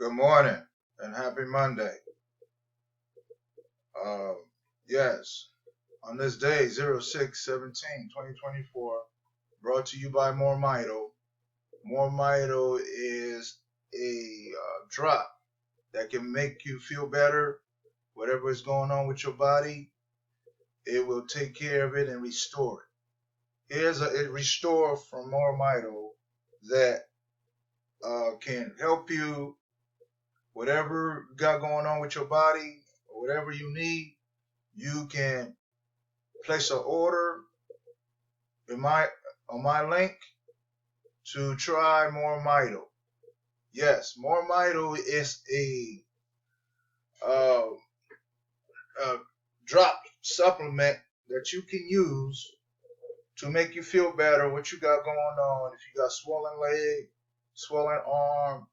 Good morning and happy Monday. Yes, on this day, 06/17/2024, brought to you by UltraMito. UltraMito is a drop that can make you feel better. Whatever is going on with your body, it will take care of it and restore it. Here's a restore from UltraMito that can help you. Whatever you got going on with your body, or whatever you need, you can place an order on my link to try UltraMito. Yes, UltraMito is a drop supplement that you can use to make you feel better. What you got going on? If you got swollen leg, swollen arm,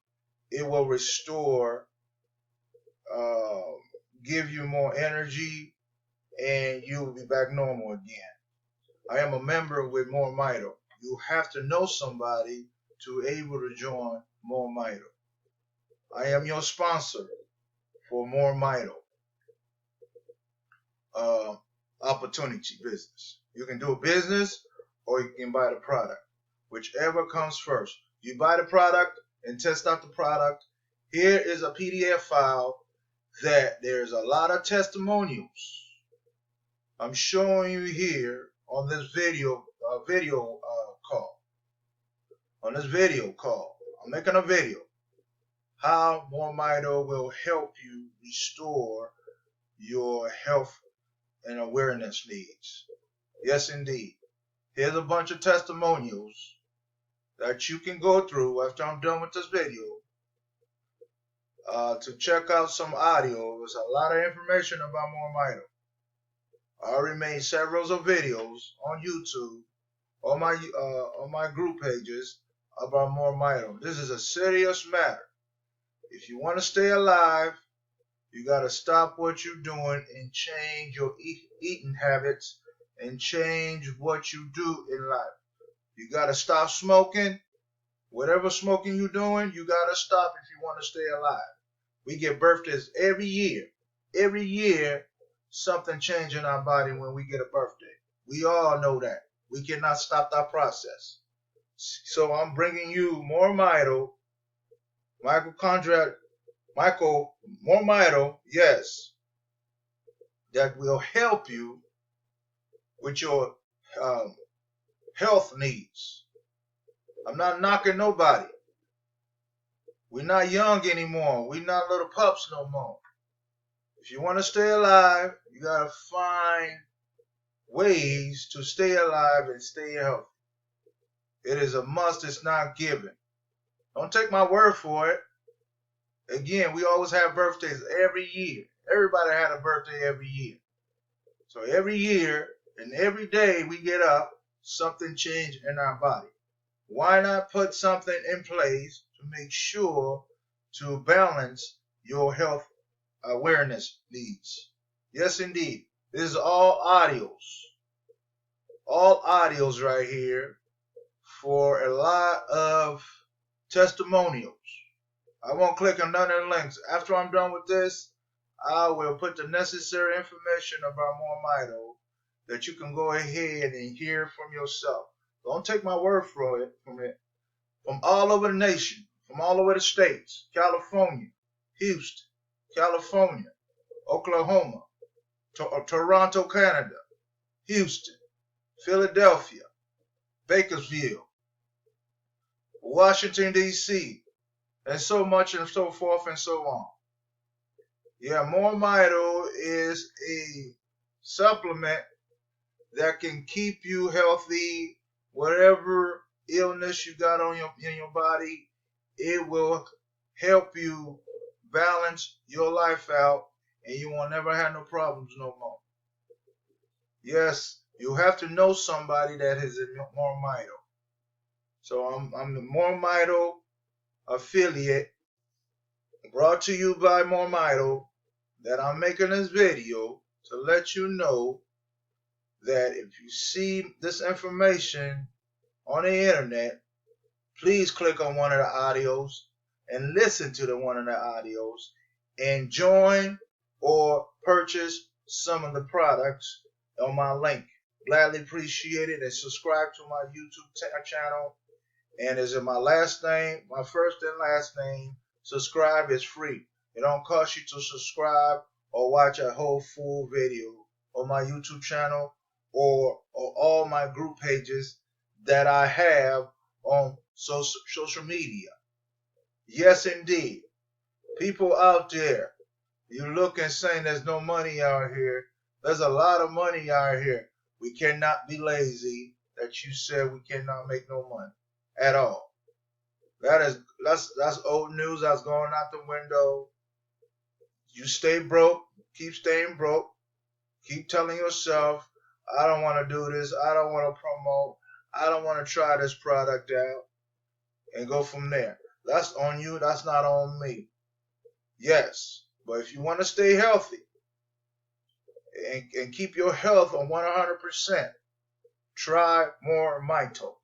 it will restore, give you more energy, and you will be back normal again. I am a member with UltraMito. You have to know somebody to be able to join UltraMito. I am your sponsor for UltraMito opportunity business. You can do a business or you can buy the product, whichever comes first. You buy the product and test out the product. Here is a PDF file that there's a lot of testimonials. I'm showing you here on this video call. On this video call, I'm making a video how UltraMito will help you restore your health and awareness needs. Yes, indeed. Here's a bunch of testimonials that you can go through after I'm done with this video to check out some audio. There's a lot of information about UltraMito. I already made several of videos on YouTube, on my group pages about UltraMito. This is a serious matter. If you want to stay alive, you got to stop what you're doing and change your eating habits and change what you do in life. You got to stop smoking. Whatever smoking you're doing, you got to stop if you want to stay alive. We get birthdays every year. Every year, something changes in our body when we get a birthday. We all know that. We cannot stop that process. So I'm bringing you UltraMito, UltraMito, yes, that will help you with your health needs. I'm not knocking nobody. We're not young anymore. We're not little pups no more. If you want to stay alive, you got to find ways to stay alive and stay healthy. It is a must. It's not given. Don't take my word for it. Again, we always have birthdays every year. Everybody had a birthday every year. So every year and every day we get up, something changed in our body. Why not put something in place to make sure to balance your health awareness needs? Yes, indeed. This is all audios. All audios right here for a lot of testimonials. I won't click on none of the links. After I'm done with this, I will put the necessary information about UltraMito that you can go ahead and hear from yourself. Don't take my word for it. From all over the nation, from all over the states, California, Houston, California, Oklahoma, Toronto, Canada, Houston, Philadelphia, Bakersfield, Washington, D.C., and so much and so forth and so on. Yeah, UltraMito is a supplement that can keep you healthy. Whatever illness you got in your body, it will help you balance your life out, and you will never have no problems no more. Yes, you have to know somebody that is in UltraMito. So I'm the UltraMito affiliate, brought to you by UltraMito, that I'm making this video to let you know that if you see this information on the internet, please click on one of the audios and listen to the one of the audios and join or purchase some of the products on my link. Gladly appreciate it, and subscribe to my YouTube channel. And is it my last name, my first and last name? Subscribe is free. It don't cost you to subscribe or watch a whole full video on my YouTube channel or all my group pages that I have on social media. Yes, indeed. People out there, you look and saying there's no money out here. There's a lot of money out here. We cannot be lazy that you said we cannot make no money at all. That's old news. That's going out the window. You stay broke. Keep staying broke. Keep telling yourself, I don't want to do this. I don't want to promote. I don't want to try this product out. And go from there. That's on you. That's not on me. Yes. But if you want to stay healthy and keep your health on 100%, try UltraMito.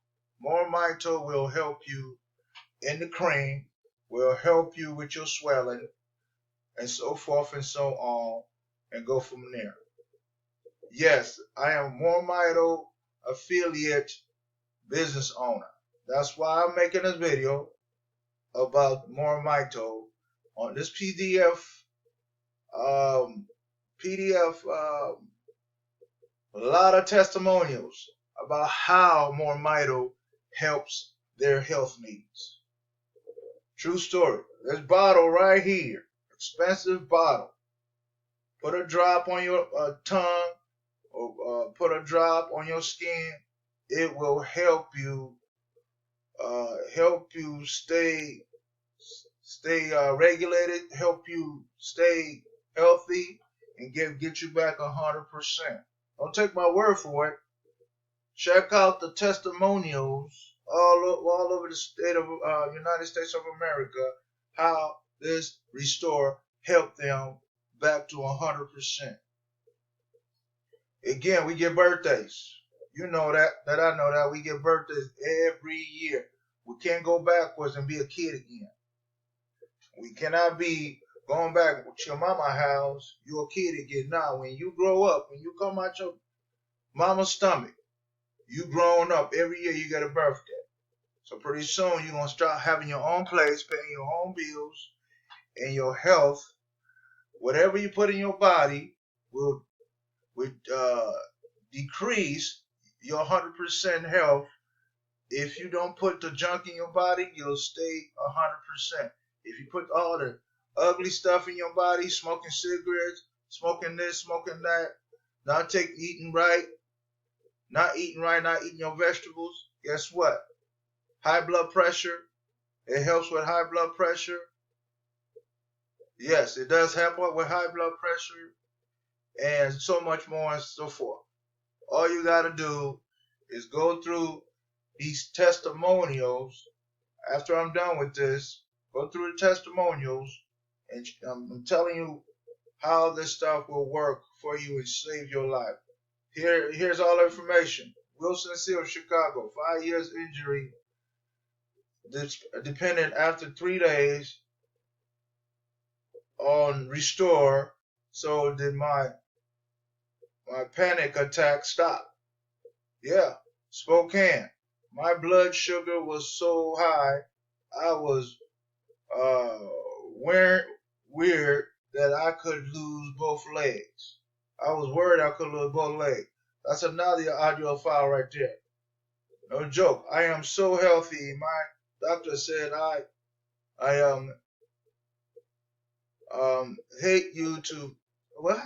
UltraMito will help you in the cream, will help you with your swelling, and so forth and so on, and go from there. Yes, I am UltraMito affiliate business owner. That's why I'm making this video about UltraMito on this PDF. A lot of testimonials about how UltraMito helps their health needs. True story. This bottle right here, expensive bottle. Put a drop on your tongue, or put a drop on your skin. It will help you stay regulated, help you stay healthy, and get you back 100%. Don't take my word for it. Check out the testimonials all over the state of United States of America, how this restore helped them back to 100%. Again, we get birthdays. You know that I know that we get birthdays every year. We can't go backwards and be a kid again. We cannot be going back to your mama's house. You're a kid again. Now, when you grow up, when you come out your mama's stomach, you growing up. Every year you get a birthday. So pretty soon you're going to start having your own place, paying your own bills, and your health. Whatever you put in your body will decrease your 100% health. If you don't put the junk in your body, you'll stay 100%. If you put all the ugly stuff in your body, smoking cigarettes, smoking this, smoking that, not eating right, not eating your vegetables, guess what? High blood pressure. It helps with high blood pressure. Yes, it does help with high blood pressure and so much more and so forth. All you got to do is go through these testimonials. After I'm done with this, go through the testimonials, and I'm telling you how this stuff will work for you and save your life. Here's all the information. Wilson Seal, Chicago, 5 years injury, dependent after 3 days on restore. So did my panic attack stop? Yeah, Spokane. My blood sugar was so high, I was weird that I could lose both legs. I was worried I could lose both legs. That's another audio file right there. No joke. I am so healthy. My doctor said I hate you to what?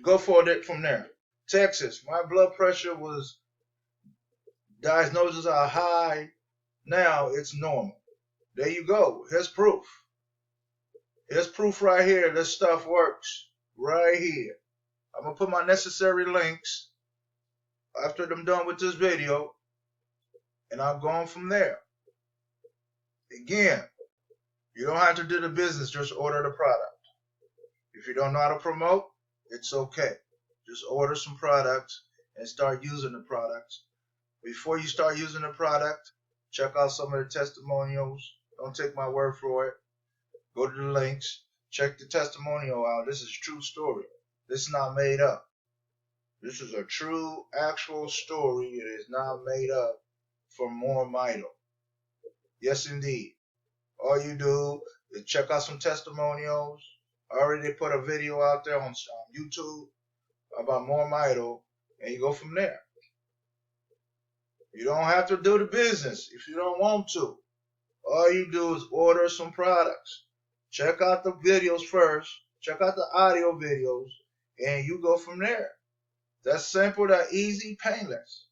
Go for it from there. Texas. My blood pressure was diagnosed as high. Now it's normal. There you go. Here's proof. Here's proof right here. This stuff works. Right here. I'm going to put my necessary links after I'm done with this video. And I'm going from there. Again, you don't have to do the business. Just order the product. If you don't know how to promote, it's okay. Just order some products and start using the products. Before you start using the product, check out some of the testimonials Don't take my word for it. Go to the links. Check the testimonial out. This is a true story. This is not made up. This is a true, actual story. It is not made up from UltraMito. Yes, indeed. All you do is check out some testimonials. I already put a video out there on YouTube about UltraMito, and you go from there. You don't have to do the business if you don't want to. All you do is order some products. Check out the videos first. Check out the audio videos, and you go from there. That's simple, that easy, painless.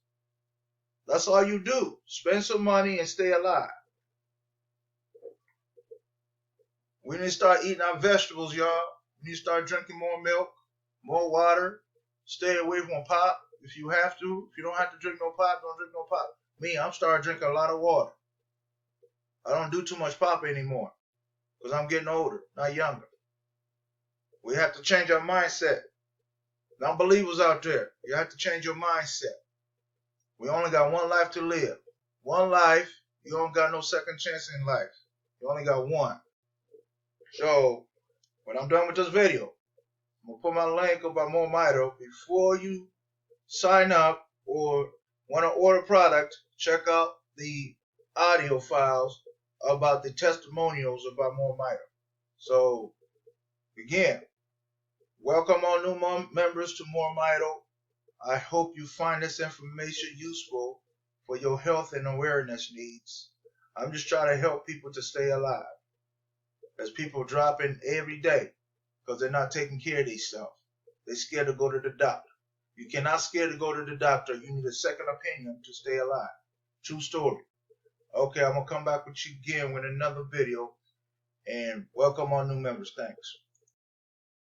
That's all you do. Spend some money and stay alive. We need to start eating our vegetables, y'all. We need to start drinking more milk, more water. Stay away from pop if you have to. If you don't have to drink no pop, don't drink no pop. Me, I'm starting drinking a lot of water. I don't do too much pop anymore because I'm getting older, not younger. We have to change our mindset. Non-believers out there, you have to change your mindset. We only got one life to live. One life. You don't got no second chance in life. You only got one. So, when I'm done with this video, I'm going to put my link about UltraMito. Before you sign up or want to order product, check out the audio files about the testimonials about UltraMito. So, again, welcome all new members to UltraMito. I hope you find this information useful for your health and awareness needs. I'm just trying to help people to stay alive. As people dropping every day because they're not taking care of themselves. They're scared to go to the doctor. You cannot scare to go to the doctor. You need a second opinion to stay alive. True story. Okay, I'm going to come back with you again with another video. And welcome all new members. Thanks.